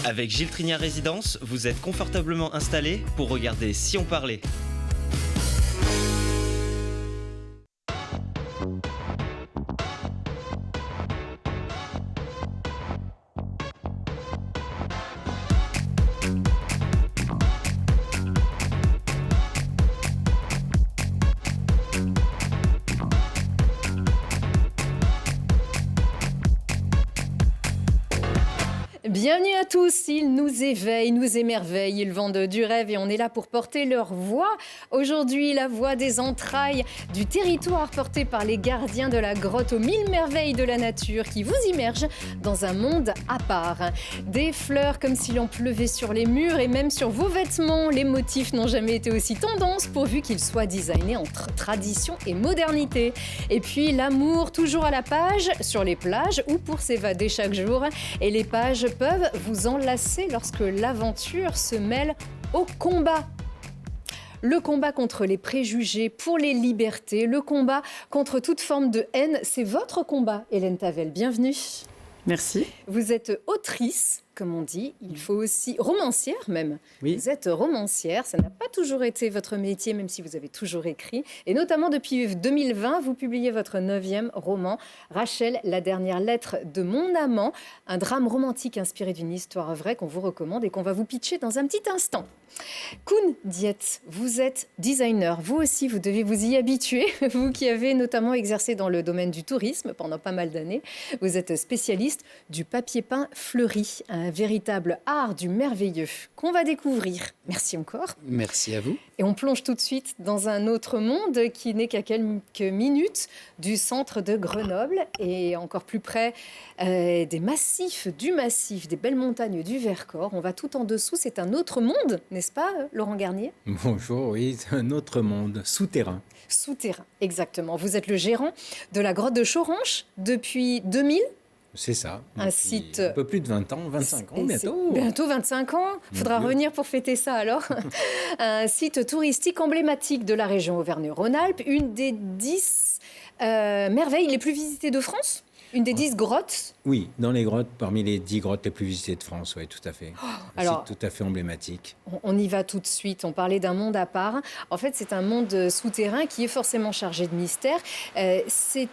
Avec Gilles Trinière Résidence, vous êtes confortablement installé pour regarder Si on parlait. Bienvenue à tous, ils nous éveillent, nous émerveillent, ils vendent du rêve et on est là pour porter leur voix. Aujourd'hui, la voix des entrailles du territoire portée par les gardiens de la grotte aux 1000 merveilles de la nature qui vous immergent dans un monde à part. Des fleurs comme s'il en pleuvait sur les murs et même sur vos vêtements. Les motifs n'ont jamais été aussi tendance pourvu qu'ils soient designés entre tradition et modernité. Et puis l'amour toujours à la page, sur les plages ou pour s'évader chaque jour. Et les pages peuvent vous enlacer lorsque l'aventure se mêle au combat. Le combat contre les préjugés, pour les libertés, le combat contre toute forme de haine, c'est votre combat, Hélène Tavel. Bienvenue. Merci. Vous êtes autrice, comme on dit, il faut aussi romancière même. Oui. Vous êtes romancière, ça n'a pas toujours été votre métier, même si vous avez toujours écrit. Et notamment depuis 2020, vous publiez votre 9e roman, Rachel, la dernière lettre de mon amant, un drame romantique inspiré d'une histoire vraie qu'on vous recommande et qu'on va vous pitcher dans un petit instant. Koen Dietz, vous êtes designer. Vous aussi, vous devez vous y habituer. Vous qui avez notamment exercé dans le domaine du tourisme pendant pas mal d'années. Vous êtes spécialiste du papier peint fleuri, un véritable art du merveilleux qu'on va découvrir. Merci encore. Merci à vous. Et on plonge tout de suite dans un autre monde qui n'est qu'à quelques minutes du centre de Grenoble et encore plus près des massifs, des belles montagnes du Vercors. On va tout en dessous, c'est un autre monde, n'est-ce pas, Laurent Garnier ? Bonjour, oui, c'est un autre monde, souterrain. Souterrain, exactement. Vous êtes le gérant de la grotte de Choranche depuis 2000 ? C'est ça. Un site... Un peu plus de 20 ans, 25 ans bientôt. Bientôt 25 ans. Il faudra revenir pour fêter ça alors. Un site touristique emblématique de la région Auvergne-Rhône-Alpes. Une des 10 merveilles les plus visitées de France. Une des 10 grottes. Oui, dans les grottes, parmi les 10 grottes les plus visitées de France, oui, tout à fait. Alors, c'est tout à fait emblématique. On y va tout de suite. On parlait d'un monde à part. En fait, c'est un monde souterrain qui est forcément chargé de mystère. C'est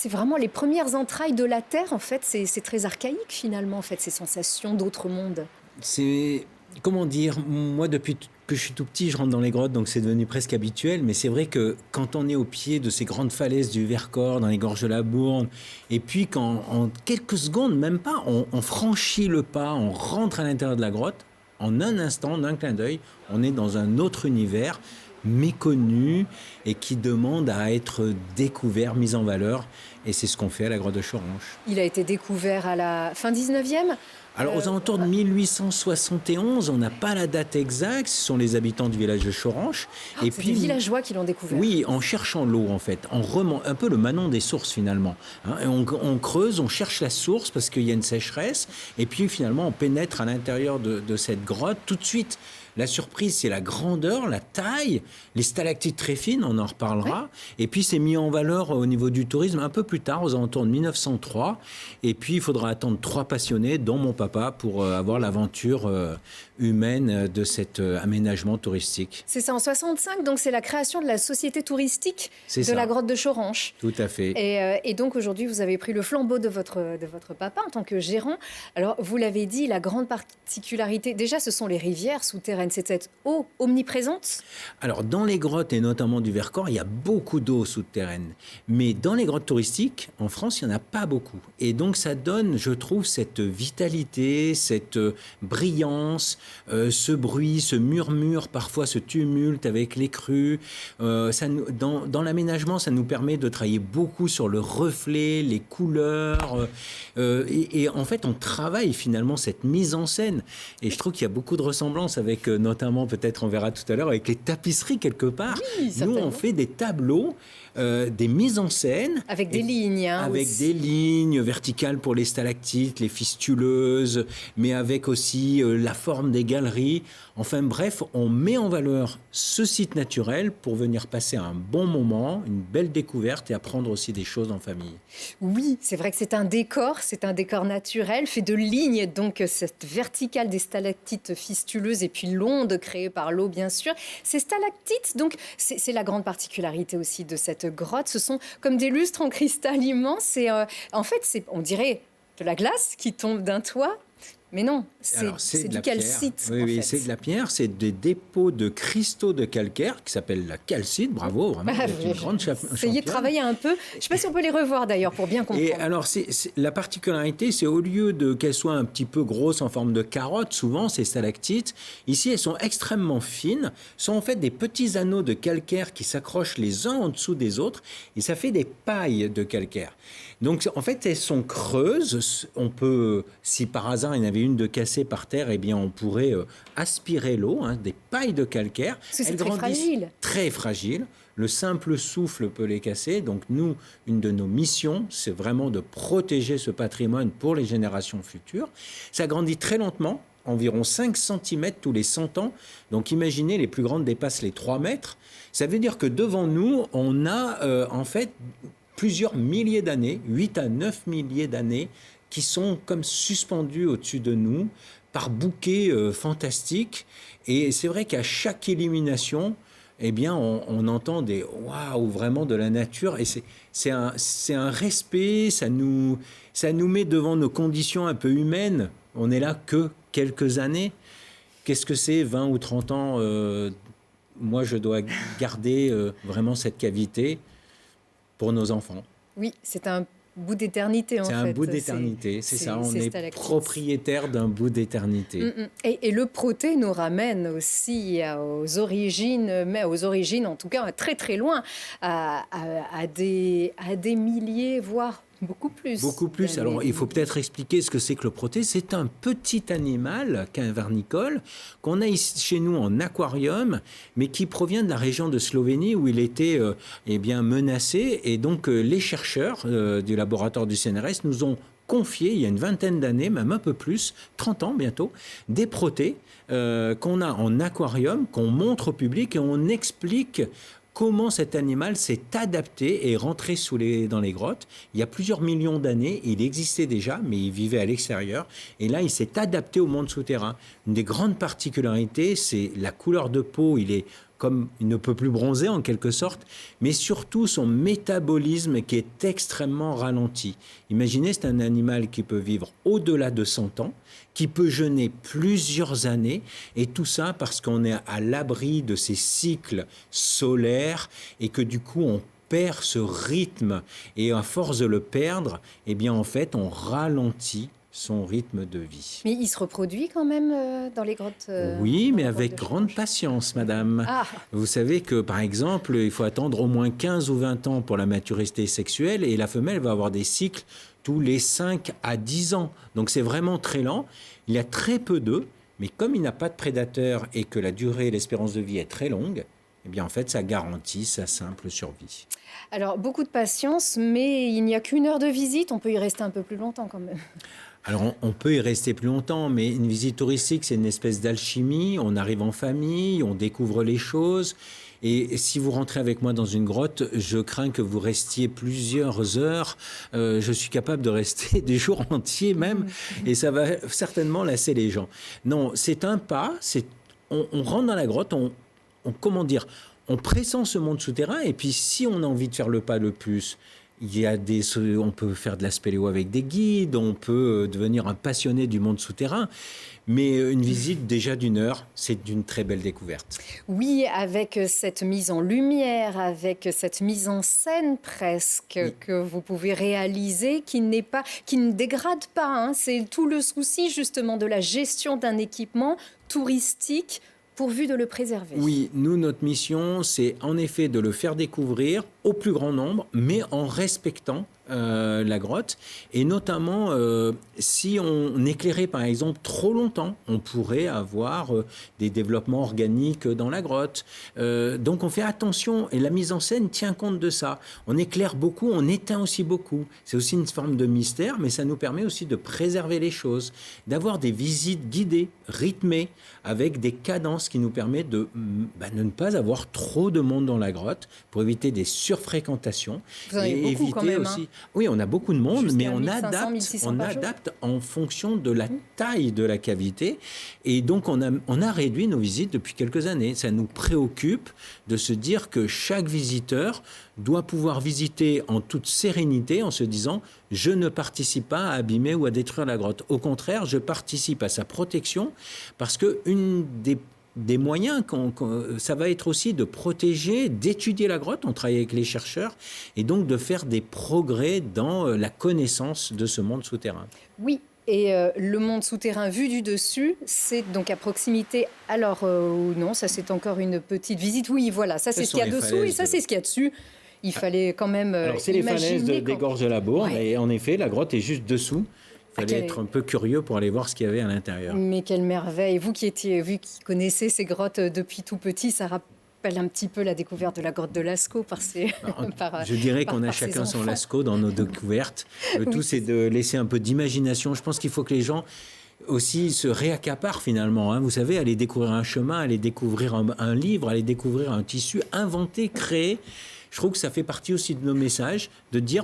vraiment les premières entrailles de la Terre, en fait. C'est très archaïque, finalement, en fait, ces sensations d'autre monde. C'est... Comment dire, moi, depuis que je suis tout petit, je rentre dans les grottes, donc c'est devenu presque habituel. Mais c'est vrai que quand on est au pied de ces grandes falaises du Vercors, dans les gorges de la Bourne, et puis quand en quelques secondes, même pas, on franchit le pas, on rentre à l'intérieur de la grotte, en un instant, en un clin d'œil, on est dans un autre univers méconnu et qui demande à être découvert, mis en valeur. Et c'est ce qu'on fait à la grotte de Choranche. Il a été découvert à la fin 19e ? Alors, aux alentours de 1871, on n'a pas la date exacte, ce sont les habitants du village de Choranche. C'est des villageois qui l'ont découvert. Oui, en cherchant l'eau, en fait, en remontant, un peu le Manon des sources, finalement. Et on creuse, on cherche la source parce qu'il y a une sécheresse, et puis finalement, on pénètre à l'intérieur de cette grotte. Tout de suite, la surprise, c'est la grandeur, la taille, les stalactites très fines, on en reparlera. Oui. Et puis, c'est mis en valeur au niveau du tourisme un peu plus tard, aux alentours de 1903. Et puis, il faudra attendre 3 passionnés, dont mon papa, pour avoir l'aventure humaine de cet aménagement touristique. C'est ça, en 65, donc c'est la création de la société touristique de la grotte de Choranche. Tout à fait. Et donc, aujourd'hui, vous avez pris le flambeau de votre papa en tant que gérant. Alors, vous l'avez dit, la grande particularité, déjà, ce sont les rivières souterraines. C'est cette eau omniprésente ? Alors, dans les grottes, et notamment du Vercors, il y a beaucoup d'eau souterraine. Mais dans les grottes touristiques, en France, il n'y en a pas beaucoup. Et donc, ça donne, je trouve, cette vitalité, cette brillance, ce bruit, ce murmure, parfois ce tumulte avec les crues. Dans l'aménagement, ça nous permet de travailler beaucoup sur le reflet, les couleurs. Et en fait, on travaille finalement cette mise en scène. Et je trouve qu'il y a beaucoup de ressemblances avec notamment, peut-être on verra tout à l'heure, avec les tapisseries quelque part. Oui, nous, on fait des tableaux, des mises en scène. Avec des lignes. Avec aussi. des lignes verticales pour les stalactites, les fistuleuses, mais avec aussi la forme des galeries. Enfin bref, on met en valeur ce site naturel pour venir passer un bon moment, une belle découverte et apprendre aussi des choses en famille. Oui, c'est vrai que c'est un décor naturel, fait de lignes, donc cette verticale des stalactites fistuleuses et puis l'onde créée par l'eau, bien sûr. Ces stalactites, donc, c'est la grande particularité aussi de cette grotte. Ce sont comme des lustres en cristal immense. Et en fait, on dirait de la glace qui tombe d'un toit. Mais non, c'est du calcite. Oui, c'est de la pierre. C'est des dépôts de cristaux de calcaire qui s'appellent la calcite. Bravo, vraiment. C'est une grande championne. Essayez de travailler un peu. Je ne sais pas si on peut les revoir d'ailleurs pour bien comprendre. Et alors, la particularité, c'est au lieu qu'elles soient un petit peu grosses en forme de carotte, souvent ces stalactites, ici elles sont extrêmement fines, sont en fait des petits anneaux de calcaire qui s'accrochent les uns en dessous des autres et ça fait des pailles de calcaire. Donc en fait, elles sont creuses. On peut, si par hasard il y en avait une de cassée par terre, eh bien on pourrait aspirer l'eau, des pailles de calcaire. Parce que c'est très fragile. Très fragile. Le simple souffle peut les casser. Donc nous, une de nos missions, c'est vraiment de protéger ce patrimoine pour les générations futures. Ça grandit très lentement, environ 5 cm tous les 100 ans. Donc imaginez, les plus grandes dépassent les 3 mètres. Ça veut dire que devant nous, on a en fait plusieurs milliers d'années, 8 à 9 milliers d'années, qui sont comme suspendus au-dessus de nous par bouquets fantastiques. Et c'est vrai qu'à chaque élimination, eh bien, on entend des waouh, vraiment de la nature. Et c'est un respect, ça nous met devant nos conditions un peu humaines. On n'est là que quelques années. Qu'est-ce que c'est, 20 ou 30 ans moi, je dois garder vraiment cette cavité pour nos enfants. Oui, c'est un bout d'éternité en fait. C'est un bout d'éternité, c'est ça. On est propriétaire d'un bout d'éternité. Et le proté nous ramène aussi aux origines, mais aux origines en tout cas très très loin, à des milliers, voire beaucoup plus. Beaucoup plus. Alors, il faut peut-être expliquer ce que c'est que le proté. C'est un petit animal cavernicole qu'on a ici, chez nous en aquarium, mais qui provient de la région de Slovénie où il était menacé. Et donc, les chercheurs du laboratoire du CNRS nous ont confié, il y a une vingtaine d'années, même un peu plus, 30 ans bientôt, des protés qu'on a en aquarium, qu'on montre au public et on explique comment cet animal s'est adapté et est rentré dans les grottes. Il y a plusieurs millions d'années, il existait déjà, mais il vivait à l'extérieur. Et là, il s'est adapté au monde souterrain. Une des grandes particularités, c'est la couleur de peau. Il ne peut plus bronzer en quelque sorte, mais surtout son métabolisme qui est extrêmement ralenti. Imaginez, c'est un animal qui peut vivre au-delà de 100 ans, qui peut jeûner plusieurs années, et tout ça parce qu'on est à l'abri de ces cycles solaires et que du coup on perd ce rythme. Et à force de le perdre, eh bien en fait on ralentit son rythme de vie. Mais il se reproduit quand même dans les grottes Oui, mais avec grande patience, madame. Ah. Vous savez que, par exemple, il faut attendre au moins 15 ou 20 ans pour la maturité sexuelle et la femelle va avoir des cycles tous les 5 à 10 ans. Donc c'est vraiment très lent. Il y a très peu d'œufs, mais comme il n'a pas de prédateurs et que la durée et l'espérance de vie est très longue, eh bien en fait, ça garantit sa simple survie. Alors, beaucoup de patience, mais il n'y a qu'une heure de visite. On peut y rester un peu plus longtemps quand même. Alors, on peut y rester plus longtemps, mais une visite touristique, c'est une espèce d'alchimie. On arrive en famille, on découvre les choses. Et si vous rentrez avec moi dans une grotte, je crains que vous restiez plusieurs heures. Je suis capable de rester des jours entiers même, et ça va certainement lasser les gens. Non, c'est un pas. On rentre dans la grotte, on pressent ce monde souterrain, et puis si on a envie de faire le pas le plus, on peut faire de la spéléo avec des guides, on peut devenir un passionné du monde souterrain, mais une visite déjà d'une heure, c'est d'une très belle découverte. Oui, avec cette mise en lumière, avec cette mise en scène presque que vous pouvez réaliser, qui ne dégrade pas. C'est tout le souci justement de la gestion d'un équipement touristique pourvu de le préserver. Oui, nous, notre mission, c'est en effet de le faire découvrir au plus grand nombre, mais en respectant la grotte. Et notamment, si on éclairait par exemple trop longtemps, on pourrait avoir des développements organiques dans la grotte. Donc on fait attention et la mise en scène tient compte de ça. On éclaire beaucoup, on éteint aussi beaucoup. C'est aussi une forme de mystère, mais ça nous permet aussi de préserver les choses, d'avoir des visites guidées, rythmées, avec des cadences qui nous permettent de ne pas avoir trop de monde dans la grotte pour éviter des surfréquentations. Vous en avez beaucoup éviter quand même, aussi... Oui, on a beaucoup de monde, mais on 1500, 1600 par jour. adapte en fonction de la taille de la cavité. Et donc, on a réduit nos visites depuis quelques années. Ça nous préoccupe de se dire que chaque visiteur doit pouvoir visiter en toute sérénité en se disant « je ne participe pas à abîmer ou à détruire la grotte ». Au contraire, je participe à sa protection parce que une des moyens, ça va être aussi de protéger, d'étudier la grotte, on travaille avec les chercheurs, et donc de faire des progrès dans la connaissance de ce monde souterrain. Oui, et le monde souterrain vu du dessus, c'est donc à proximité. Alors, ou non, ça c'est encore une petite visite. Oui, voilà, ça c'est ce qu'il y a dessous et ça c'est ce qu'il y a dessus. Il fallait quand même Alors c'est les falaises des gorges de la Bourne, Ouais. et en effet, la grotte est juste dessous. Il fallait être un peu curieux pour aller voir ce qu'il y avait à l'intérieur. Mais quelle merveille. Vous qui connaissez ces grottes depuis tout petit, ça rappelle un petit peu la découverte de la grotte de Lascaux Je dirais qu'on a chacun son Lascaux dans nos découvertes. Le tout, c'est de laisser un peu d'imagination. Je pense qu'il faut que les gens aussi se réaccaparent finalement. Vous savez, aller découvrir un chemin, aller découvrir un livre, aller découvrir un tissu, inventer, créer. Je trouve que ça fait partie aussi de nos messages, de dire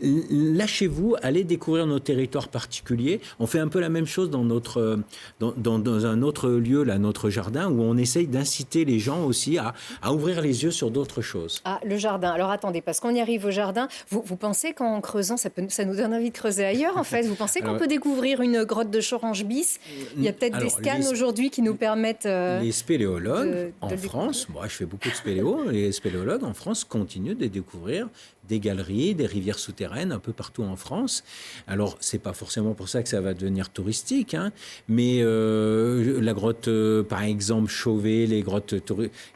lâchez-vous, allez découvrir nos territoires particuliers. On fait un peu la même chose dans un autre lieu, là, notre jardin, où on essaye d'inciter les gens aussi à ouvrir les yeux sur d'autres choses. Ah, le jardin. Alors attendez, parce qu'on y arrive au jardin, vous pensez qu'en creusant, ça nous donne envie de creuser ailleurs en fait? Vous pensez qu'on peut découvrir une grotte de Chorange bis? Il y a peut-être des scans aujourd'hui qui nous permettent... les spéléologues en le France, moi je fais beaucoup de spéléo, les spéléologues en France continuent de découvrir des galeries, des rivières souterraines un peu partout en France. Alors, c'est pas forcément pour ça que ça va devenir touristique, mais la grotte, par exemple, Chauvet, les grottes,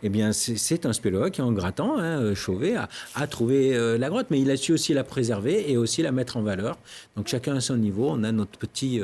eh bien, c'est un spéléologue qui, en grattant, Chauvet, a trouvé la grotte, mais il a su aussi la préserver et aussi la mettre en valeur. Donc, chacun à son niveau, on a notre petit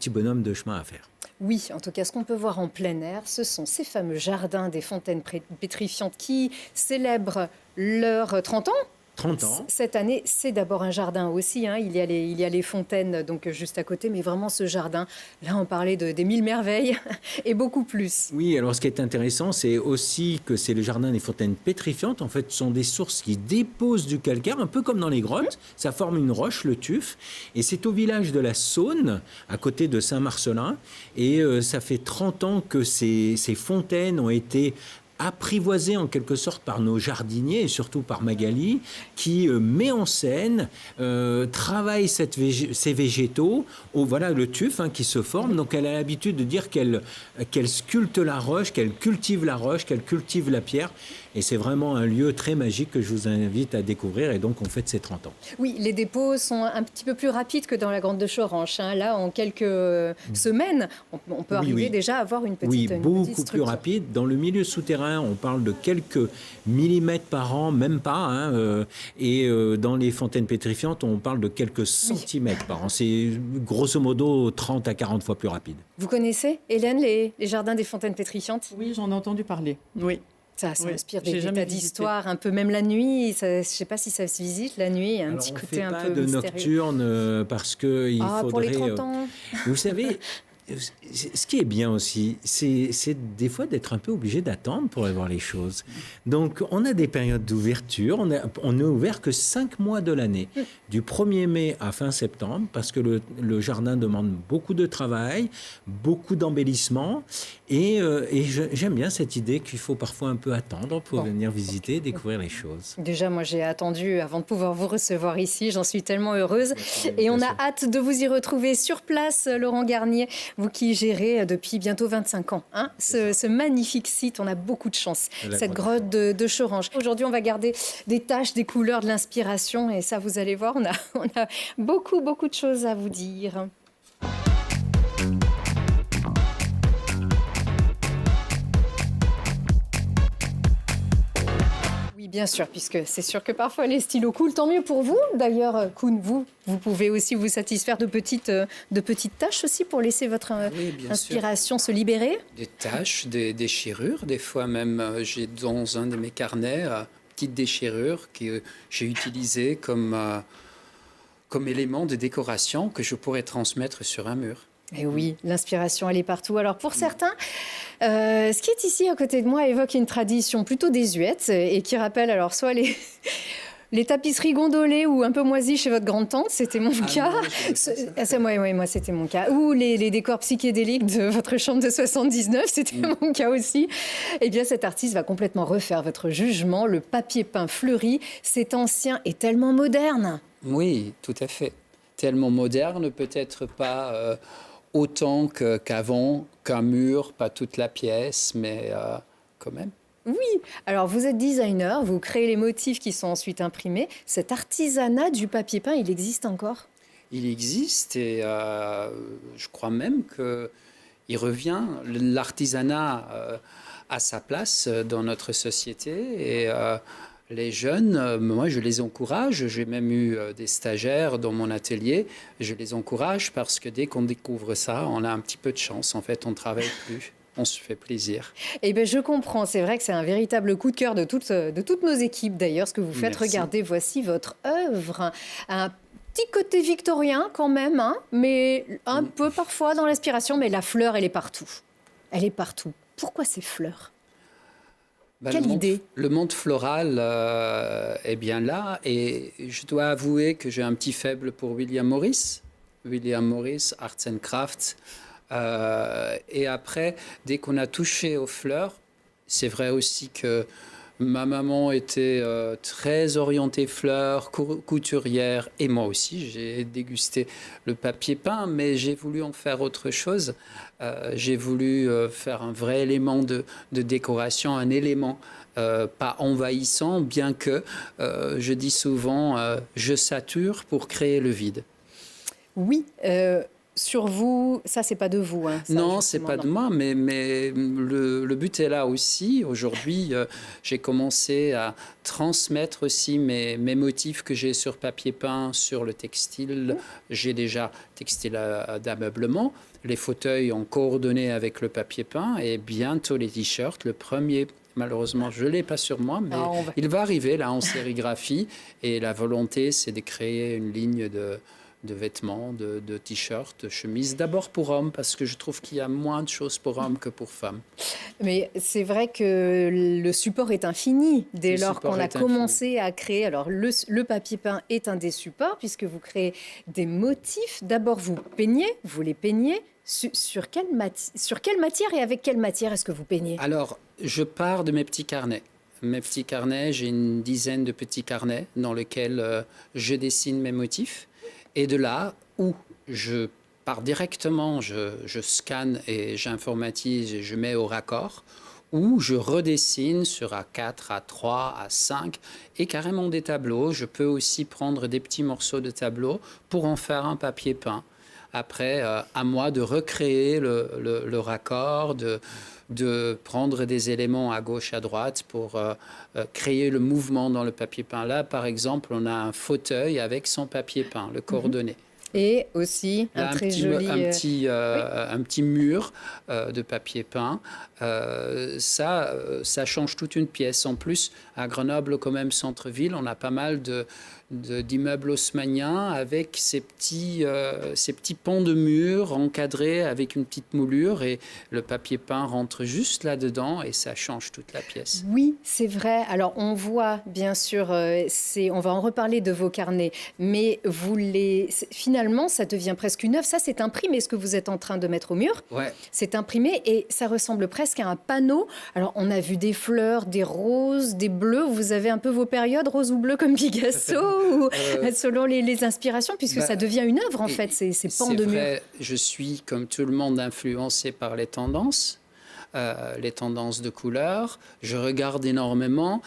bonhomme de chemin à faire. Oui, en tout cas, ce qu'on peut voir en plein air, ce sont ces fameux jardins des fontaines pétrifiantes qui célèbrent leurs 30 ans. 30 ans. Cette année, c'est d'abord un jardin aussi. Il y a les fontaines donc juste à côté, mais vraiment ce jardin. Là, on parlait des 1000 merveilles et beaucoup plus. Oui, alors ce qui est intéressant, c'est aussi que c'est le jardin des fontaines pétrifiantes. En fait, ce sont des sources qui déposent du calcaire, un peu comme dans les grottes. Ça forme une roche, le tuf. Et c'est au village de la Saône, à côté de Saint-Marcellin. Et ça fait 30 ans que ces fontaines ont été apprivoisé en quelque sorte par nos jardiniers et surtout par Magali qui met en scène, travaille ces végétaux, voilà le tuf qui se forme. Donc elle a l'habitude de dire qu'elle sculpte la roche, qu'elle cultive la roche, qu'elle cultive la pierre. Et c'est vraiment un lieu très magique que je vous invite à découvrir. Et donc, on fête ses 30 ans. Oui, les dépôts sont un petit peu plus rapides que dans la Grotte de Chorange. Là, en quelques semaines, on peut arriver déjà à avoir une petite structure. Oui, beaucoup plus rapide. Dans le milieu souterrain, on parle de quelques millimètres par an, même pas. Et dans les fontaines pétrifiantes, on parle de quelques centimètres par an. C'est grosso modo 30 à 40 fois plus rapide. Vous connaissez, Hélène, les jardins des fontaines pétrifiantes? Oui, j'en ai entendu parler. Oui. Ça inspire des tas d'histoires, un peu même la nuit. Je ne sais pas si ça se visite la nuit. Il y a un petit côté un peu mystérieux. On ne fait pas de nocturne parce qu'il faudrait... pour les 30 ans. Vous savez... Ce qui est bien aussi, c'est des fois d'être un peu obligé d'attendre pour aller voir les choses. Donc, on a des périodes d'ouverture. On n'est ouvert que 5 mois de l'année, du 1er mai à fin septembre, parce que le jardin demande beaucoup de travail, beaucoup d'embellissement. Et j'aime bien cette idée qu'il faut parfois un peu attendre pour venir visiter, découvrir les choses. Déjà, moi, j'ai attendu avant de pouvoir vous recevoir ici. J'en suis tellement heureuse. Et on a hâte de vous y retrouver sur place, Laurent Garnier. Vous qui gérez depuis bientôt 25 ans ce magnifique site, on a beaucoup de chance. Cette grotte de Chorange. Aujourd'hui, on va garder des taches, des couleurs, de l'inspiration. Et ça, vous allez voir, on a beaucoup, beaucoup de choses à vous dire. Oui, Oui, bien sûr, puisque c'est sûr que parfois les stylos coulent. Tant mieux pour vous. D'ailleurs, Koen, vous pouvez aussi vous satisfaire de petites tâches aussi pour laisser votre Oui, bien inspiration se libérer. Des taches, des déchirures. Des fois même, j'ai dans un de mes carnets petites déchirures que j'ai utilisées comme élément de décoration que je pourrais transmettre sur un mur. Et oui, l'inspiration, elle est partout. Alors pour certains, ce qui est ici à côté de moi évoque une tradition plutôt désuète et qui rappelle alors soit les tapisseries gondolées ou un peu moisies chez votre grande-tante, c'était mon cas. Moi, c'était mon cas. Ou les décors psychédéliques de votre chambre de 79, c'était mon cas aussi. Eh bien, cet artiste va complètement refaire votre jugement. Le papier peint fleuri, c'est ancien et tellement moderne. Oui, tout à fait. Tellement moderne, peut-être pas autant qu'avant, qu'un mur, pas toute la pièce, mais quand même. Oui, alors vous êtes designer, vous créez les motifs qui sont ensuite imprimés. Cet artisanat du papier peint, il existe encore ? Il existe et je crois même qu'il revient. L'artisanat a sa place dans notre société et les jeunes, moi je les encourage. J'ai même eu des stagiaires dans mon atelier. Je les encourage parce que dès qu'on découvre ça, on a un petit peu de chance. En fait, on ne travaille plus. On se fait plaisir. Eh bien, je comprends. C'est vrai que c'est un véritable coup de cœur de toutes nos équipes, d'ailleurs, ce que vous faites. Merci. Regardez, voici votre œuvre. Un petit côté victorien quand même, hein, mais un peu parfois dans l'inspiration. Mais la fleur, elle est partout. Elle est partout. Pourquoi ces fleurs ? Quelle idée ? Le monde floral est bien là. Et je dois avouer que j'ai un petit faible pour William Morris. William Morris, Arts and Crafts. Et après, dès qu'on a touché aux fleurs, c'est vrai aussi que ma maman était très orientée fleurs, couturière, et moi aussi, j'ai dégusté le papier peint, mais j'ai voulu en faire autre chose. J'ai voulu faire un vrai élément de décoration, un élément pas envahissant, bien que je dis souvent, je sature pour créer le vide. Oui, sur vous, ça, c'est pas de vous. Hein, ça, non, c'est pas de moi, mais le but est là aussi. Aujourd'hui, j'ai commencé à transmettre aussi mes motifs que j'ai sur papier peint, sur le textile. J'ai déjà textile d'ameublement, les fauteuils en coordonné avec le papier peint et bientôt les t-shirts. Le premier, malheureusement, je ne l'ai pas sur moi, mais il va arriver là en sérigraphie. Et la volonté, c'est de créer une ligne de vêtements, de t-shirts, de chemises. D'abord pour hommes, parce que je trouve qu'il y a moins de choses pour hommes que pour femmes. Mais c'est vrai que le support est infini dès lors qu'on a commencé à créer. Alors, le papier peint est un des supports, puisque vous créez des motifs. D'abord, vous peignez, vous les peignez. Sur quelle matière et avec quelle matière est-ce que vous peignez ? Alors, je pars de mes petits carnets. Mes petits carnets, j'ai une dizaine de petits carnets dans lesquels je dessine mes motifs. Et de là où je pars directement, je scanne et j'informatise et je mets au raccord, ou je redessine sur A4, A3, A5 et carrément des tableaux. Je peux aussi prendre des petits morceaux de tableaux pour en faire un papier peint. Après, à moi de recréer le raccord, de prendre des éléments à gauche, à droite pour créer le mouvement dans le papier peint. Là, par exemple, on a un fauteuil avec son papier peint, le coordonné. Et aussi un très joli... Un petit mur de papier peint. Ça change toute une pièce. En plus, à Grenoble, quand même, centre-ville, on a pas mal d'immeubles haussmanniens avec ces petits pans de murs encadrés avec une petite moulure et le papier peint rentre juste là-dedans et ça change toute la pièce. Oui, c'est vrai. Alors, on voit, bien sûr, on va en reparler de vos carnets, mais finalement, ça devient presque une œuvre. Ça, c'est imprimé, ce que vous êtes en train de mettre au mur. Ouais. C'est imprimé et ça ressemble presque à un panneau. Alors, on a vu des fleurs, des roses, des bleus. Vous avez un peu vos périodes, rose ou bleu comme Picasso, ou selon les inspirations, puisque ça devient une œuvre, en fait, ces pans de mur. C'est vrai, je suis, comme tout le monde, influencé par les tendances. les tendances de couleurs. Je regarde énormément.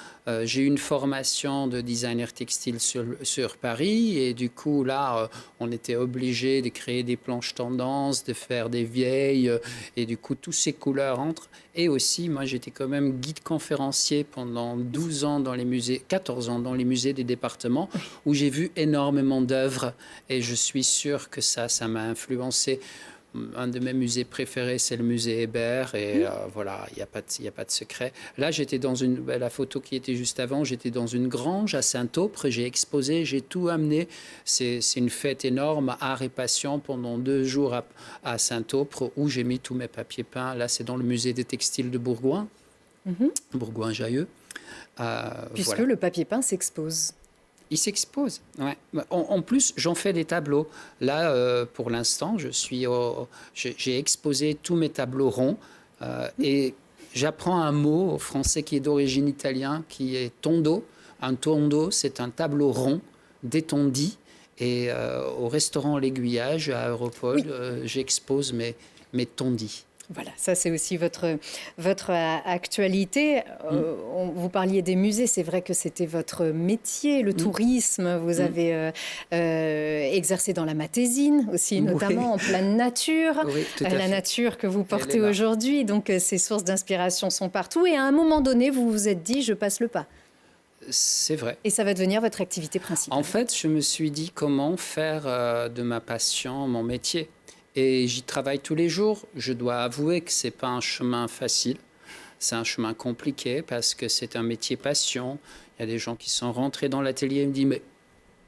J'ai une formation de designer textile sur Paris et du coup, là, on était obligé de créer des planches tendances, de faire des vieilles et du coup, toutes ces couleurs entrent. Et aussi, moi, j'étais quand même guide conférencier pendant 12 ans dans les musées, 14 ans dans les musées des départements où j'ai vu énormément d'œuvres et je suis sûr que ça m'a influencé. Un de mes musées préférés, c'est le musée Hébert. Et voilà, il n'y a pas de secret. Là, j'étais dans la photo qui était juste avant, j'étais dans une grange à Saint-Aupre. J'ai exposé, j'ai tout amené. C'est une fête énorme, art et passion, pendant 2 jours à Saint-Aupre, où j'ai mis tous mes papiers peints. Là, c'est dans le musée des textiles de Bourgoin, Bourgoin-Jallieu. Puisque voilà. le papier peint s'expose. Il s'expose. Ouais. En plus, j'en fais des tableaux. Là, pour l'instant, j'ai exposé tous mes tableaux ronds et j'apprends un mot au français qui est d'origine italienne, qui est tondo. Un tondo, c'est un tableau rond, détondi. Et au restaurant L'Aiguillage à Europol, j'expose mes tondis. Voilà, ça c'est aussi votre actualité. Vous parliez des musées, c'est vrai que c'était votre métier, le tourisme. Vous avez exercé dans la Matésine aussi, notamment en pleine nature. Oui, tout à la fait. nature que vous portez aujourd'hui. Donc ces sources d'inspiration sont partout. Et à un moment donné, vous vous êtes dit, je passe le pas. C'est vrai. Et ça va devenir votre activité principale. En fait, je me suis dit comment faire de ma passion mon métier. Et j'y travaille tous les jours. Je dois avouer que ce n'est pas un chemin facile. C'est un chemin compliqué parce que c'est un métier passion. Il y a des gens qui sont rentrés dans l'atelier et me disent « mais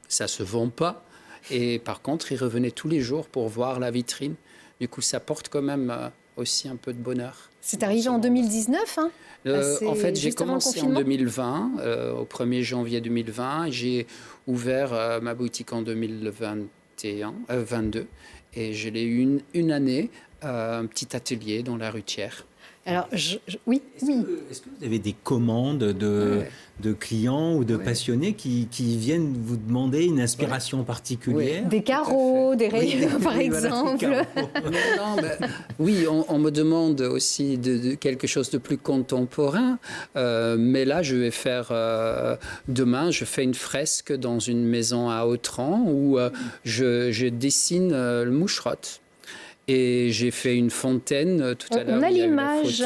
ça ne se vend pas ». Et par contre, ils revenaient tous les jours pour voir la vitrine. Du coup, ça porte quand même aussi un peu de bonheur. C'est arrivé en 2019, hein en fait, j'ai juste avant le commencé en confinement. 2020, au 1er janvier 2020. J'ai ouvert ma boutique en 2022. Et je l'ai eu une année, un petit atelier dans la Rutière. Alors, oui. Est-ce que vous avez des commandes de clients ou de passionnés qui viennent vous demander une inspiration particulière? Des carreaux, des rayons, par exemple. Oui, on me demande aussi de quelque chose de plus contemporain. Mais là, je vais faire... demain, je fais une fresque dans une maison à Autran où je dessine le moucherotte. Et j'ai fait une fontaine tout à l'heure. On a l'image,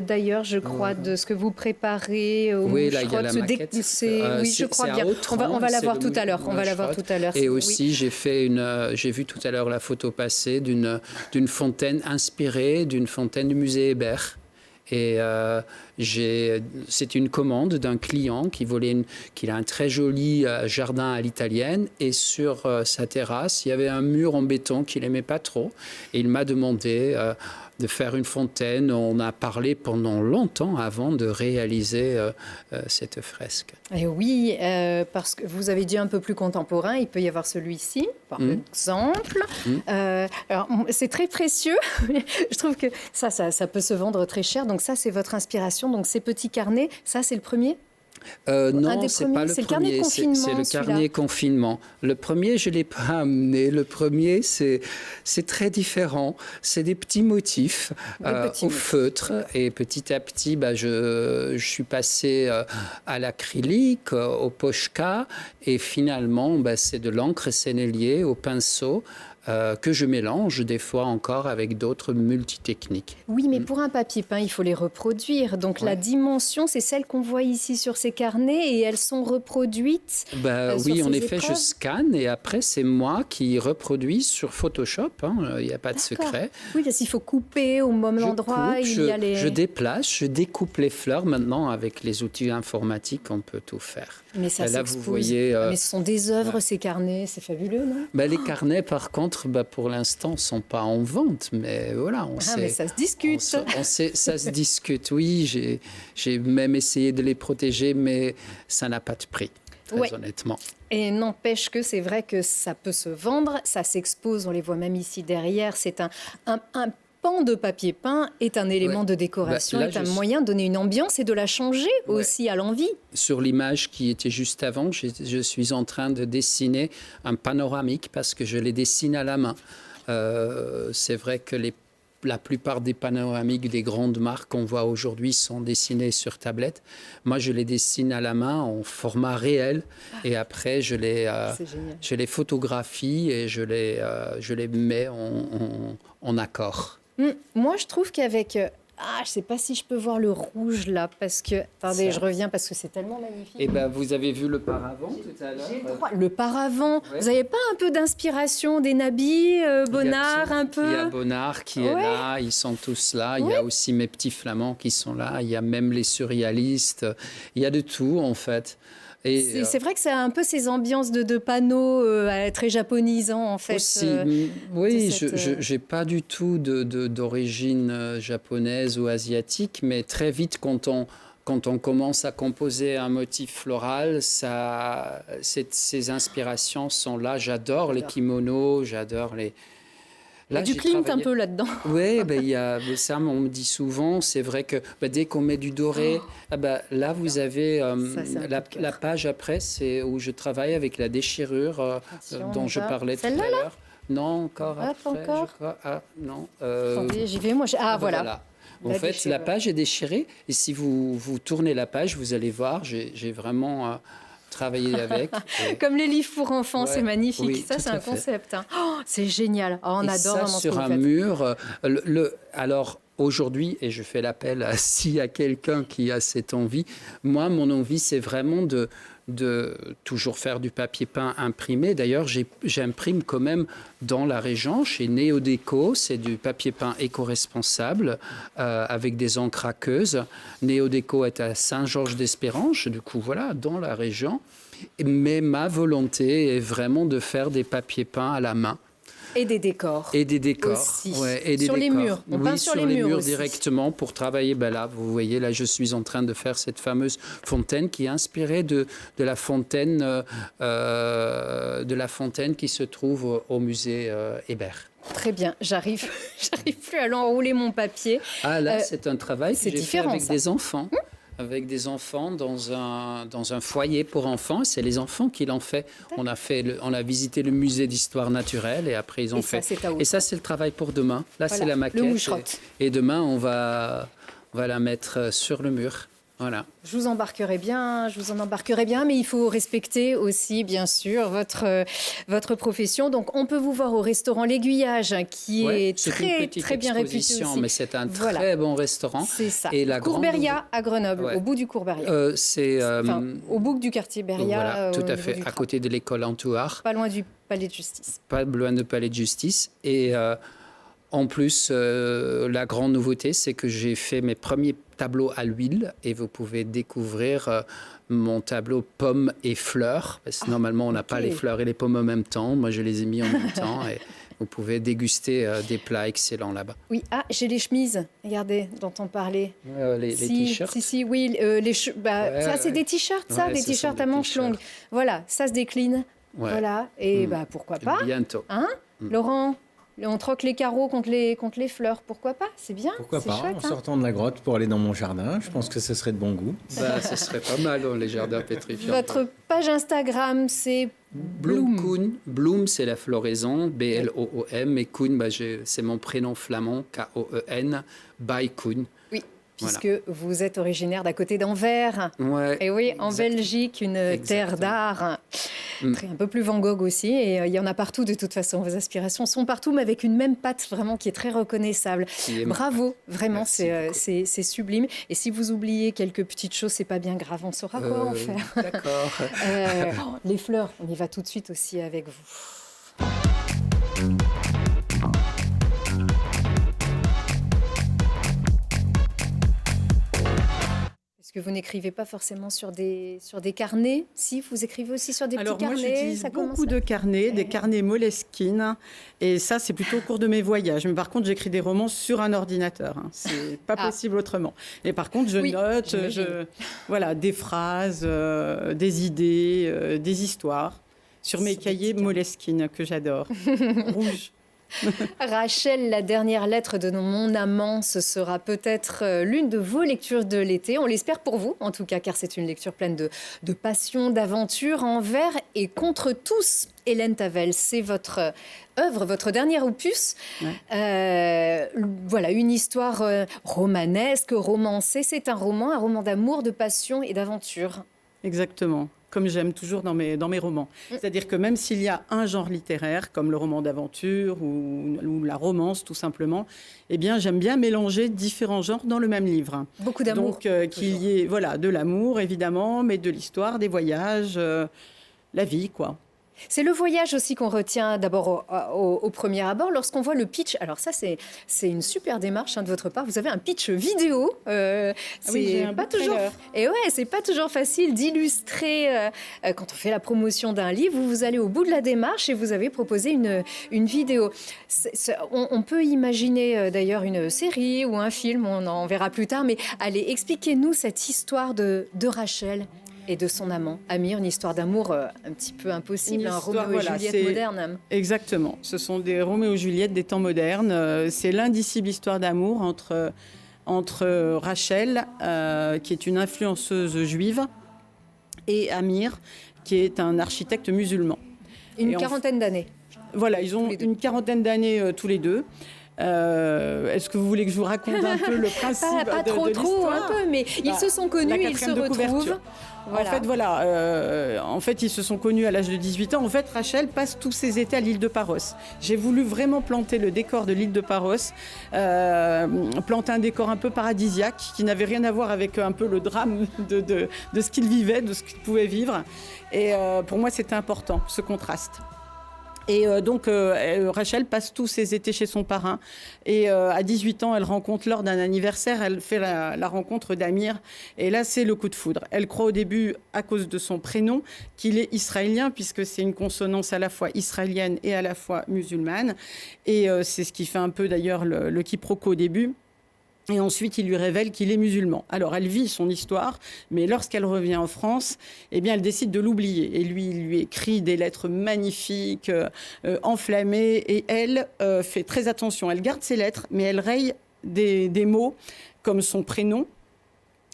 d'ailleurs, je crois, de ce que vous préparez au oui, là, il y a la maquette. Oui, je crois bien. On va la voir tout à l'heure. Et aussi, j'ai vu tout à l'heure la photo passée d'une fontaine inspirée d'une fontaine du musée Hébert. Et c'est une commande d'un client qui a un très joli jardin à l'italienne. Et sur sa terrasse, il y avait un mur en béton qu'il n'aimait pas trop. Et il m'a demandé de faire une fontaine. On a parlé pendant longtemps avant de réaliser cette fresque. Et oui, parce que vous avez dit un peu plus contemporain, il peut y avoir celui-ci, par exemple. Alors, c'est très précieux. Je trouve que ça peut se vendre très cher. Donc ça, c'est votre inspiration. Donc ces petits carnets, ça, c'est le premier ? Non, c'est pas le premier. C'est le carnet confinement. Le premier, je l'ai pas amené. Le premier, c'est très différent. C'est des petits motifs au feutre. Et petit à petit, je suis passé à l'acrylique, au pochka. Et finalement, c'est de l'encre sénélier au pinceau. Que je mélange des fois encore avec d'autres multitechniques. Oui, mais pour un papier peint, il faut les reproduire. Donc la dimension, c'est celle qu'on voit ici sur ces carnets et elles sont reproduites. Oui, en effet, je scanne et après, c'est moi qui reproduis sur Photoshop. Il n'y a pas de secret. Oui, parce qu'il faut couper au même endroit. Je déplace, je découpe les fleurs. Maintenant, avec les outils informatiques, on peut tout faire. Mais ça là, s'expose. vous voyez, mais ce sont des œuvres, ces carnets. C'est fabuleux, non ? Les carnets, par contre, pour l'instant, ne sont pas en vente. Mais voilà, mais ça se discute. Ça se discute, oui. J'ai même essayé de les protéger, mais ça n'a pas de prix, très honnêtement. Et n'empêche que c'est vrai que ça peut se vendre. Ça s'expose, on les voit même ici derrière. C'est un pan de papier peint est un élément de décoration, est un moyen de donner une ambiance et de la changer aussi à l'envie. Sur l'image qui était juste avant, je suis en train de dessiner un panoramique parce que je les dessine à la main. C'est vrai que les la plupart des panoramiques des grandes marques qu'on voit aujourd'hui sont dessinés sur tablette. Moi, je les dessine à la main en format réel et après, je les photographie et je les mets en accord. Moi, je trouve qu'avec... je ne sais pas si je peux voir le rouge là, parce que... Attendez, je reviens parce que c'est tellement magnifique. Et ben, vous avez vu le paravent tout à l'heure. Le paravent, Ouais. vous n'avez pas un peu d'inspiration des nabis, Bonnard un peu? Il y a Bonnard qui est là, ils sont tous là. Il y a aussi mes petits flamands qui sont là. Il y a même les surréalistes. Il y a de tout en fait. Et C'est vrai que ça a un peu ces ambiances de panneaux très japonisants en fait. aussi, oui, de cette, je n'ai pas du tout d'origine japonaise ou asiatique, mais très vite quand on commence à composer un motif floral, ces inspirations sont là. J'adore les kimonos, j'adore les... Il y a du Klimt un peu là-dedans. Oui, ça, on me dit souvent. C'est vrai que dès qu'on met du doré, là, vous avez la page après, c'est où je travaille avec la déchirure dont je parlais tout à l'heure. Non, encore après. Pas encore. Je crois. Non. Attendez, j'y vais. Moi, voilà. En fait, la page est déchirée. Et si vous tournez la page, vous allez voir, j'ai vraiment... travailler avec. Comme les livres pour enfants, c'est magnifique. Oui, ça, c'est un concept. Hein. C'est génial. On et adore ça, vraiment sur ce que un vous faites. mur. Alors, aujourd'hui, et je fais l'appel à s'il y a quelqu'un qui a cette envie, moi, mon envie, c'est vraiment de toujours faire du papier peint imprimé. D'ailleurs, j'imprime quand même dans la région, chez Néodéco. C'est du papier peint éco-responsable avec des encres aqueuses. Néodéco est à Saint-Georges-d'Espérange, du coup, voilà, dans la région. Mais ma volonté est vraiment de faire des papiers peints à la main. Et des décors. Et des décors. Aussi. Ouais, et des Sur les décors. murs. On peint sur les murs aussi. directement pour travailler. Là, vous voyez, là, je suis en train de faire cette fameuse fontaine qui est inspirée de la fontaine qui se trouve au musée Hébert. Très bien. J'arrive plus à l'enrouler mon papier. Ah là, c'est un travail que j'ai fait avec des enfants. Avec des enfants dans un foyer pour enfants. C'est les enfants qui l'ont fait. On a visité le musée d'histoire naturelle et après ils ont fait. Et ça, c'est le travail pour demain. Là, voilà, c'est la maquette. Le moucherotte. Et demain, on va la mettre sur le mur. Voilà. Je vous en embarquerai bien, mais il faut respecter aussi, bien sûr, votre profession. Donc, on peut vous voir au restaurant L'Aiguillage, qui est très bien réputé aussi. Mais c'est un très bon restaurant. C'est ça. Et Courberia à Grenoble, au bout du Courberia. Au bout du quartier Beria. Voilà, tout à fait, à côté de l'école Antouar. Pas loin du Palais de Justice. Pas loin du Palais de Justice. Et en plus, la grande nouveauté, c'est que j'ai fait mes premiers tableaux à l'huile et vous pouvez découvrir mon tableau pommes et fleurs. Parce que normalement, on n'a pas les fleurs et les pommes en même temps. Moi, je les ai mis en même temps et vous pouvez déguster des plats excellents là-bas. Oui, j'ai les chemises, regardez, dont on parlait. Les t-shirts. Oui, ça, c'est des t-shirts, ça, des t-shirts à manches longues. Voilà, ça se décline. Ouais. Voilà, et pourquoi pas. Bientôt. Hein, Laurent? On troque les carreaux contre les fleurs. Pourquoi pas? C'est bien. Pourquoi pas? Chouette, en sortant de la grotte pour aller dans mon jardin, je pense que ce serait de bon goût. Ce serait pas mal dans les jardins pétrifiants. Votre page Instagram, c'est Bloom Koen. Bloom, c'est la floraison, B-L-O-O-M. Et Koen, c'est mon prénom flamand, K-O-E-N, by Koen. Oui. Puisque vous êtes originaire d'à côté d'Anvers. Ouais, et oui, en Belgique, une terre d'art. Un peu plus Van Gogh aussi. Et il y en a partout de toute façon. Vos aspirations sont partout, mais avec une même patte vraiment qui est très reconnaissable. Bravo, vraiment, c'est sublime. Et si vous oubliez quelques petites choses, c'est pas bien grave. On saura quoi en faire. D'accord. Les fleurs, on y va tout de suite aussi avec vous. Est-ce que vous n'écrivez pas forcément sur des carnets? Si, vous écrivez aussi sur des petits carnets? Alors moi, j'utilise beaucoup de carnets, des carnets Moleskine. Et ça, c'est plutôt au cours de mes voyages. Mais par contre, j'écris des romans sur un ordinateur. C'est pas possible autrement. Et par contre, je note des phrases, des idées, des histoires sur mes cahiers Moleskine que j'adore. Rouge. Rachel, la dernière lettre de mon amant, ce sera peut-être l'une de vos lectures de l'été. On l'espère pour vous, en tout cas, car c'est une lecture pleine de passion, d'aventure envers et contre tous. Hélène Tavel, c'est votre œuvre, votre dernier opus. voilà, une histoire romanesque, romancée. C'est un roman d'amour, de passion et d'aventure. Exactement, comme j'aime toujours dans mes romans. C'est-à-dire que même s'il y a un genre littéraire, comme le roman d'aventure ou la romance tout simplement, eh bien j'aime bien mélanger différents genres dans le même livre. Beaucoup d'amour. Donc qu'il y ait de l'amour évidemment, mais de l'histoire, des voyages, la vie quoi. C'est le voyage aussi qu'on retient d'abord au premier abord lorsqu'on voit le pitch. Alors ça, c'est une super démarche de votre part. Vous avez un pitch vidéo. J'ai un pas beau toujours. trailer. Et ouais, c'est pas toujours facile d'illustrer quand on fait la promotion d'un livre. Vous allez au bout de la démarche et vous avez proposé une vidéo. On peut imaginer d'ailleurs une série ou un film. On en verra plus tard. Mais allez, expliquez-nous cette histoire de Rachel et de son amant, Amir, une histoire d'amour un petit peu impossible, un Roméo et Juliette moderne. Exactement, ce sont des Roméo et Juliette des temps modernes. C'est l'indicible histoire d'amour entre Rachel, qui est une influenceuse juive, et Amir, qui est un architecte musulman. Une quarantaine d'années. Voilà, ils ont une quarantaine d'années tous les deux. Est-ce que vous voulez que je vous raconte un peu le principe pas de trop, l'histoire? un peu, mais ils se sont connus, ils se retrouvent. Voilà. En fait, ils se sont connus à l'âge de 18 ans. En fait, Rachel passe tous ses étés à l'île de Paros. J'ai voulu vraiment planter le décor de l'île de Paros, planter un décor un peu paradisiaque qui n'avait rien à voir avec un peu le drame de ce qu'il vivait, de ce qu'il pouvait vivre. Et pour moi, c'était important, ce contraste. Et donc, Rachel passe tous ses étés chez son parrain. Et à 18 ans, elle rencontre, lors d'un anniversaire, elle fait la rencontre d'Amir. Et là, c'est le coup de foudre. Elle croit au début, à cause de son prénom, qu'il est israélien, puisque c'est une consonance à la fois israélienne et à la fois musulmane. Et c'est ce qui fait un peu, d'ailleurs, le quiproquo au début. Et ensuite, il lui révèle qu'il est musulman. Alors, elle vit son histoire, mais lorsqu'elle revient en France, eh bien, elle décide de l'oublier. Et lui, il lui écrit des lettres magnifiques, enflammées. Et elle fait très attention. Elle garde ses lettres, mais elle raye des mots comme son prénom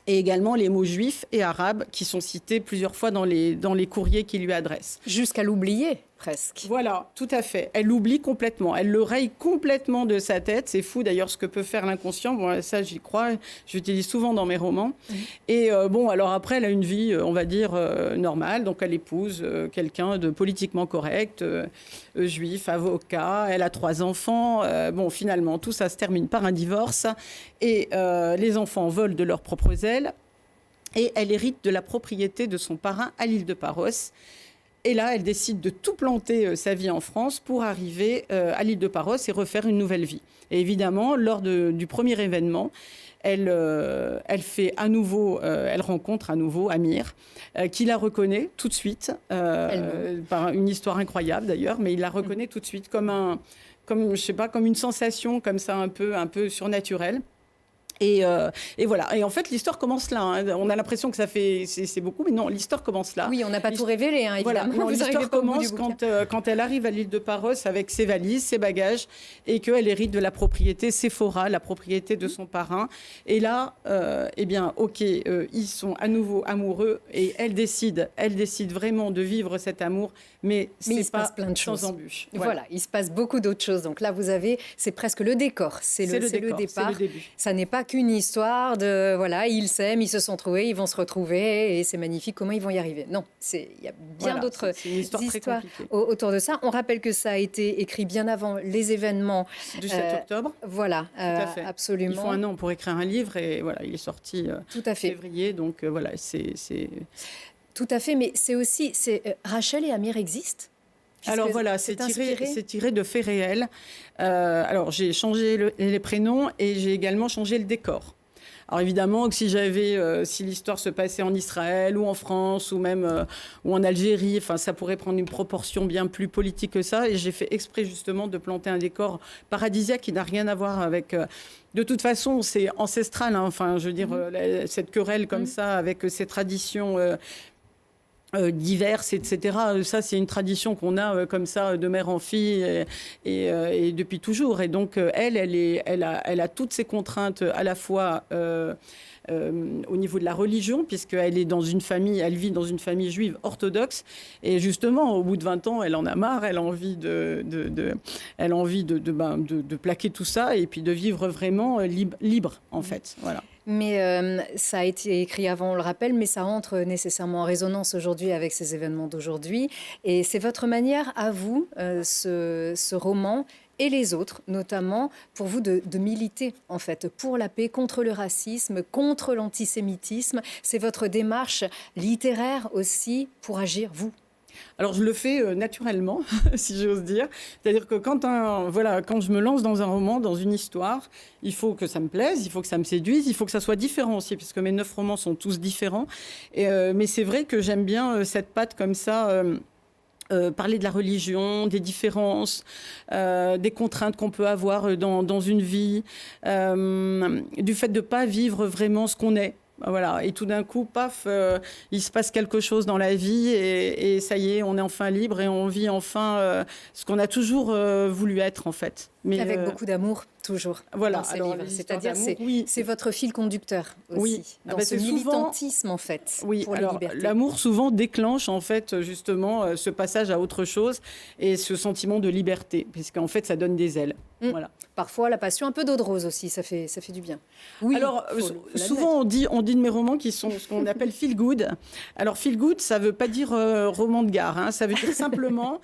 et également les mots juifs et arabes qui sont cités plusieurs fois dans les courriers qu'il lui adresse. Jusqu'à l'oublier, presque. Voilà, tout à fait. Elle l'oublie complètement. Elle le raye complètement de sa tête. C'est fou d'ailleurs ce que peut faire l'inconscient. Bon, ça, j'y crois. J'utilise souvent dans mes romans. Et alors après, elle a une vie, on va dire, normale. Donc, elle épouse quelqu'un de politiquement correct, juif, avocat. Elle a 3 enfants. Finalement, tout ça se termine par un divorce. Et les enfants volent de leurs propres ailes. Et elle hérite de la propriété de son parrain à l'île de Paros. Et là, elle décide de tout planter sa vie en France pour arriver à l'île de Paros et refaire une nouvelle vie. Et évidemment, lors du premier événement, elle rencontre à nouveau Amir, qui la reconnaît tout de suite, par une histoire incroyable d'ailleurs, mais il la reconnaît tout de suite comme une sensation comme ça un peu surnaturelle. Et voilà. Et en fait, l'histoire commence là. On a l'impression que c'est beaucoup, mais non, l'histoire commence là. Oui, on n'a pas tout révélé, évidemment. Voilà. Non, l'histoire commence quand elle arrive à l'île de Paros avec ses valises, ses bagages, et qu'elle hérite de la propriété Sephora, la propriété de son parrain. Et là, ils sont à nouveau amoureux, et elle décide vraiment de vivre cet amour, mais il se passe plein de choses. Sans embûche. Voilà, il se passe beaucoup d'autres choses. Donc là, c'est presque le décor, c'est le départ. C'est le début. Ça n'est pas qu'une histoire de ils s'aiment, ils se sont trouvés, ils vont se retrouver et c'est magnifique, comment ils vont y arriver. Non, il y a bien d'autres histoires autour de ça. On rappelle que ça a été écrit bien avant les événements du 7 octobre. Voilà, absolument. Il faut 1 an pour écrire un livre et voilà, il est sorti en février, donc voilà, c'est... Tout à fait, mais c'est aussi... Rachel et Amir existent. Alors voilà, c'est tiré de faits réels. Alors j'ai changé les prénoms et j'ai également changé le décor. Alors évidemment que si l'histoire se passait en Israël ou en France ou même ou en Algérie, ça pourrait prendre une proportion bien plus politique que ça. Et j'ai fait exprès justement de planter un décor paradisiaque qui n'a rien à voir avec... De toute façon, c'est ancestral. Cette querelle comme ça avec ces traditions... diverses, etc. Ça, c'est une tradition qu'on a comme ça de mère en fille et depuis toujours. Et donc, elle a toutes ces contraintes à la fois au niveau de la religion, puisqu'elle est dans une famille, elle vit dans une famille juive orthodoxe. Et justement, au bout de 20 ans, elle en a marre, elle a envie de plaquer tout ça et puis de vivre vraiment libre, en fait. Voilà. Mais ça a été écrit avant, on le rappelle, mais ça entre nécessairement en résonance aujourd'hui avec ces événements d'aujourd'hui. Et c'est votre manière, à vous, ce roman et les autres, notamment, pour vous, de militer, en fait, pour la paix, contre le racisme, contre l'antisémitisme. C'est votre démarche littéraire aussi pour agir, vous. Alors, je le fais naturellement, si j'ose dire. C'est-à-dire que quand je me lance dans un roman, dans une histoire, il faut que ça me plaise, il faut que ça me séduise, il faut que ça soit différent aussi, puisque mes 9 romans sont tous différents. Mais c'est vrai que j'aime bien cette patte comme ça... parler de la religion, des différences, des contraintes qu'on peut avoir dans une vie, du fait de ne pas vivre vraiment ce qu'on est. Voilà. Et tout d'un coup, paf, il se passe quelque chose dans la vie et ça y est, on est enfin libre et on vit enfin ce qu'on a toujours voulu être, en fait. Mais avec beaucoup d'amour, toujours. Voilà. Dans ces livres. C'est-à-dire, c'est votre fil conducteur aussi. Oui. Dans ce militantisme, en fait. Oui. Pour alors, les libertés. L'amour souvent déclenche, en fait, justement, ce passage à autre chose et ce sentiment de liberté, puisqu'en fait, ça donne des ailes. Voilà. Parfois, la passion, un peu d'eau de rose aussi, ça fait du bien. Oui. Alors, souvent, on dit de mes romans qui sont ce qu'on appelle feel good. Alors, feel good, ça veut pas dire roman de gare. Hein. Ça veut dire simplement,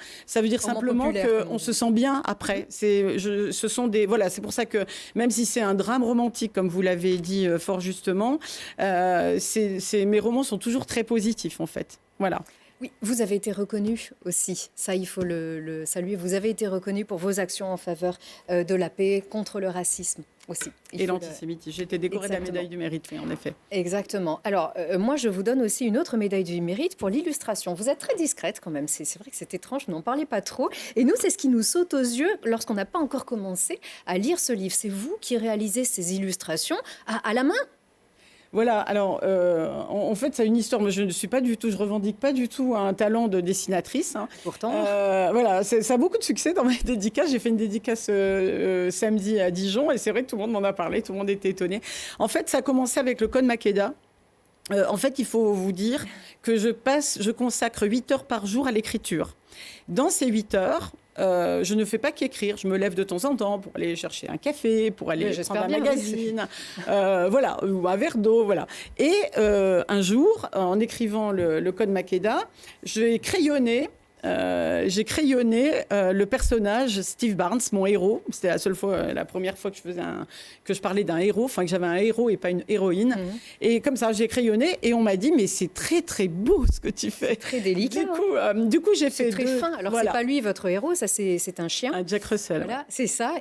qu'on se sent bien après. Ce sont des c'est pour ça que même si c'est un drame romantique, comme vous l'avez dit fort justement, mes romans sont toujours très positifs en fait. Voilà. Oui, vous avez été reconnu aussi, ça il faut le saluer, vous avez été reconnu pour vos actions en faveur de la paix, contre le racisme aussi. Et l'antisémitisme. J'ai été décorée de la médaille du mérite, oui, en effet. Exactement. Alors, moi, je vous donne aussi une autre médaille du mérite pour l'illustration. Vous êtes très discrète quand même, c'est vrai que c'est étrange, vous n'en parlez pas trop. Et nous, c'est ce qui nous saute aux yeux lorsqu'on n'a pas encore commencé à lire ce livre. C'est vous qui réalisez ces illustrations à la main. Voilà, alors en fait, c'est une histoire. Moi, je revendique pas du tout un talent de dessinatrice. Hein. Pourtant. Voilà, ça a beaucoup de succès dans mes dédicaces. J'ai fait une dédicace samedi à Dijon et c'est vrai que tout le monde m'en a parlé, tout le monde était étonné. En fait, ça a commencé avec le Code Makeda. En fait, il faut vous dire que je consacre 8 heures par jour à l'écriture. Dans ces 8 heures, je ne fais pas qu'écrire. Je me lève de temps en temps pour aller chercher un café, pour aller prendre un magazine, ou un verre d'eau, voilà. Et un jour, en écrivant le Code Makeda, j'ai crayonné le personnage Steve Barnes, mon héros. C'était la première fois que je parlais d'un héros, enfin que j'avais un héros et pas une héroïne. Et comme ça, j'ai crayonné et on m'a dit mais c'est très très beau ce que tu fais. Très délicat. Du coup, j'ai fait très fin. Alors c'est pas lui votre héros, ça c'est un chien. Un Jack Russell. Voilà, c'est ça.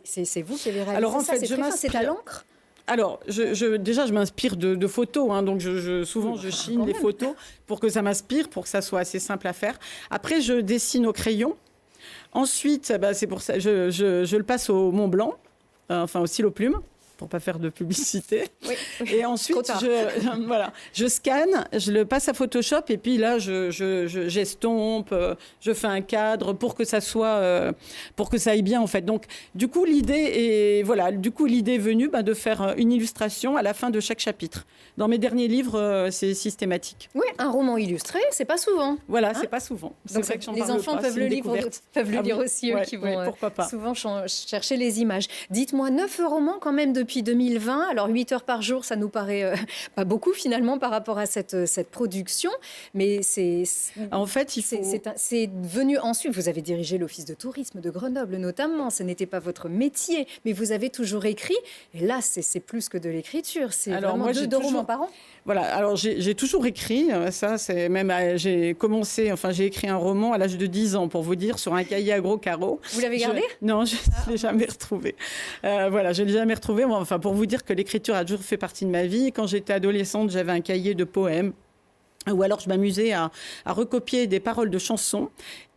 C'est vous qui avez réalisé. Alors en ça. fait, C'est à l'encre. Alors, déjà, je m'inspire de photos, hein, donc souvent je chine les photos pour que ça m'inspire, pour que ça soit assez simple à faire. Après, je dessine au crayon. Ensuite, c'est pour ça, je le passe au Mont Blanc, enfin au stylo plume, pour pas faire de publicité. Oui. Et ensuite, je scanne, je le passe à Photoshop et puis là, j'estompe, je fais un cadre pour que ça aille bien en fait. Donc, du coup, l'idée est venue de faire une illustration à la fin de chaque chapitre. Dans mes derniers livres, c'est systématique. Oui, un roman illustré, c'est pas souvent. Voilà, c'est pas souvent. Donc, vrai que les enfants peuvent le lire aussi, eux qui vont souvent chercher les images. Dites-moi, 9 romans quand même depuis 2020. Alors 8 heures par jour, ça nous paraît pas beaucoup finalement par rapport à cette production. Mais c'est venu ensuite. Vous avez dirigé l'Office de tourisme de Grenoble notamment. Ce n'était pas votre métier, mais vous avez toujours écrit. Et là, c'est plus que de l'écriture. C'est vraiment 2 romans par an. Voilà, alors j'ai toujours écrit, ça c'est même, j'ai écrit un roman à l'âge de 10 ans, pour vous dire, sur un cahier à gros carreaux. Vous l'avez gardé ? Non, je ne l'ai jamais retrouvé. Je ne l'ai jamais retrouvé, enfin pour vous dire que l'écriture a toujours fait partie de ma vie. Quand j'étais adolescente, j'avais un cahier de poèmes. Ou alors je m'amusais à recopier des paroles de chansons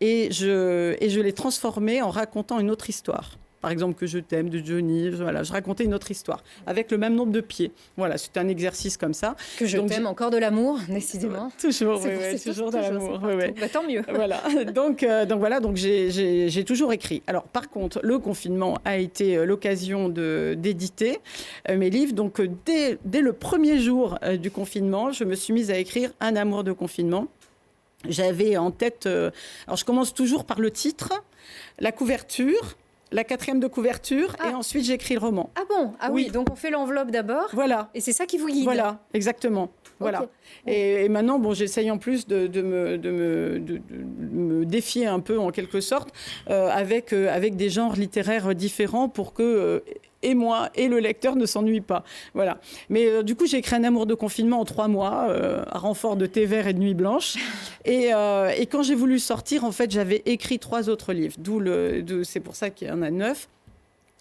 et je les transformais en racontant une autre histoire. Par exemple, Que je t'aime de Johnny. Voilà, je racontais une autre histoire avec le même nombre de pieds. Voilà, c'est un exercice comme ça. Que je t'aime, encore de l'amour, décidément. Toujours, c'est toujours de l'amour. Bah, tant mieux. Voilà. Donc j'ai toujours écrit. Alors, par contre, le confinement a été l'occasion d'éditer mes livres. Donc, dès le premier jour du confinement, je me suis mise à écrire Un amour de confinement. J'avais en tête... alors, je commence toujours par le titre, la couverture, la 4e de couverture, et ensuite j'écris le roman. Ah bon? Ah oui, donc on fait l'enveloppe d'abord. Voilà. Et c'est ça qui vous guide. Voilà, exactement. Voilà. Okay. Et maintenant, bon, j'essaye en plus de me défier un peu, en quelque sorte, avec des genres littéraires différents pour que... et moi et le lecteur ne s'ennuient pas. Voilà. Mais du coup, j'ai écrit Un amour de confinement en 3 mois, à renfort de thé vert et de nuit blanche. Et quand j'ai voulu sortir, en fait, j'avais écrit 3 autres livres. C'est pour ça qu'il y en a 9.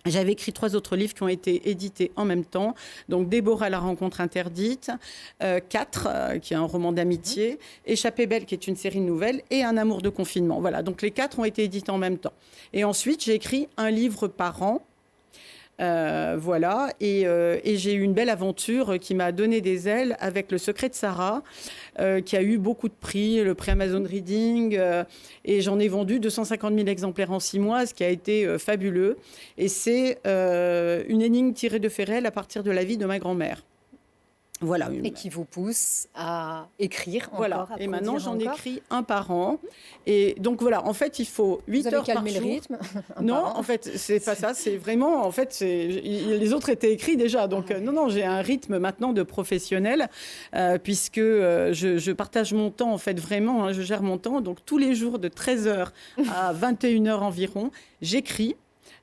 J'avais écrit 3 autres livres qui ont été édités en même temps. Donc, Déborah, la rencontre interdite, 4, qui est un roman d'amitié, Échappée belle, qui est une série de nouvelles, et Un amour de confinement. Voilà. Donc, les 4 ont été édités en même temps. Et ensuite, j'ai écrit un livre par an. Voilà, et j'ai eu une belle aventure qui m'a donné des ailes avec Le secret de Sarah, qui a eu beaucoup de prix, le prix Amazon Reading, et j'en ai vendu 250 000 exemplaires en 6 mois, ce qui a été fabuleux. Et c'est une énigme tirée de Ferrel à partir de la vie de ma grand-mère. Voilà. Et qui vous pousse à écrire voilà. encore. Et maintenant, j'en écris un par an. Et donc, voilà, en fait, il faut 8 heures par jour. Vous avez calmé le rythme? Non, en fait, c'est pas ça. C'est vraiment, en fait, les autres étaient écrits déjà. Donc, non, j'ai un rythme maintenant de professionnel, puisque je partage mon temps, en fait, vraiment, hein, je gère mon temps. Donc, tous les jours, de 13h à 21h environ, j'écris.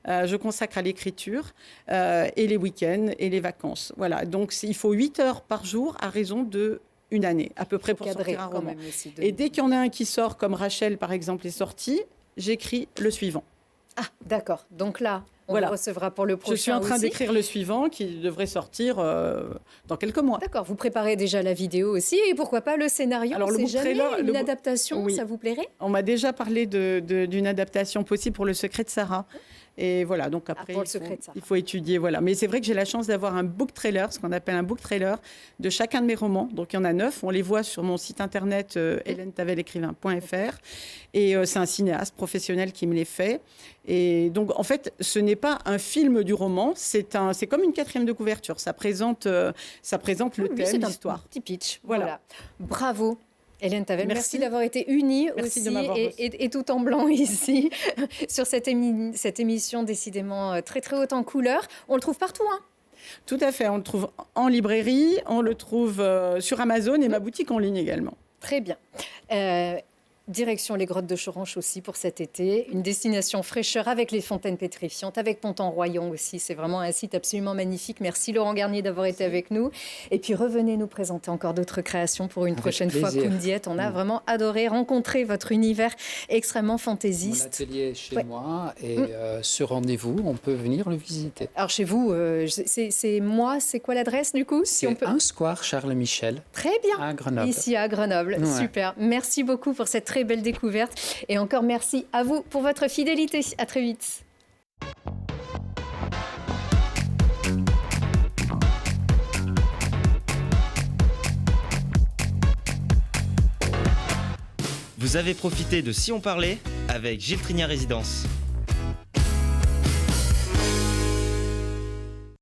Je consacre à l'écriture et les week-ends et les vacances. Voilà, donc il faut 8 heures par jour à raison d'une année, à peu près, pour sortir un roman. Et dès qu'il y en a un qui sort, comme Rachel, par exemple, est sorti, j'écris le suivant. Ah, d'accord. Donc là, on le recevra pour le prochain. Je suis en train d'écrire le suivant qui devrait sortir dans quelques mois. D'accord. Vous préparez déjà la vidéo aussi et pourquoi pas le scénario? Alors, une adaptation, oui. Ça vous plairait? On m'a déjà parlé d'une adaptation possible pour Le secret de Sarah. Et voilà, donc après, il faut étudier. Voilà. Mais c'est vrai que j'ai la chance d'avoir un book trailer, ce qu'on appelle un book trailer, de chacun de mes romans. Donc il y en a 9. On les voit sur mon site internet helenetavel-écrivain.fr. Et c'est un cinéaste professionnel qui me les fait. Et donc, en fait, ce n'est pas un film du roman, c'est comme une 4e de couverture. Ça présente le thème, l'histoire. C'est un petit pitch. Voilà. Bravo. Hélène Tavel, merci d'avoir été unie aussi et tout en blanc ici sur cette émission décidément très très haute en couleurs. On le trouve partout, hein? Tout à fait, on le trouve en librairie, on le trouve sur Amazon et ma boutique en ligne également. Très bien. Direction les grottes de Choranche aussi pour cet été. Une destination fraîcheur avec les fontaines pétrifiantes, avec Ponton-Royon aussi. C'est vraiment un site absolument magnifique. Merci Laurent Garnier d'avoir été avec nous. Et puis revenez nous présenter encore d'autres créations pour une prochaine fois. Koum-Diet. On a vraiment adoré rencontrer votre univers extrêmement fantaisiste. Mon atelier est chez moi et ce rendez-vous, on peut venir le visiter. Alors chez vous, c'est quoi l'adresse du coup? Un square Charles Michel. Très bien. À Grenoble. Ici à Grenoble. Ouais. Super. Merci beaucoup pour cette très belle découverte. Et encore merci à vous pour votre fidélité. À très vite. Vous avez profité de Si on parlait avec Gilles Trigna Résidence.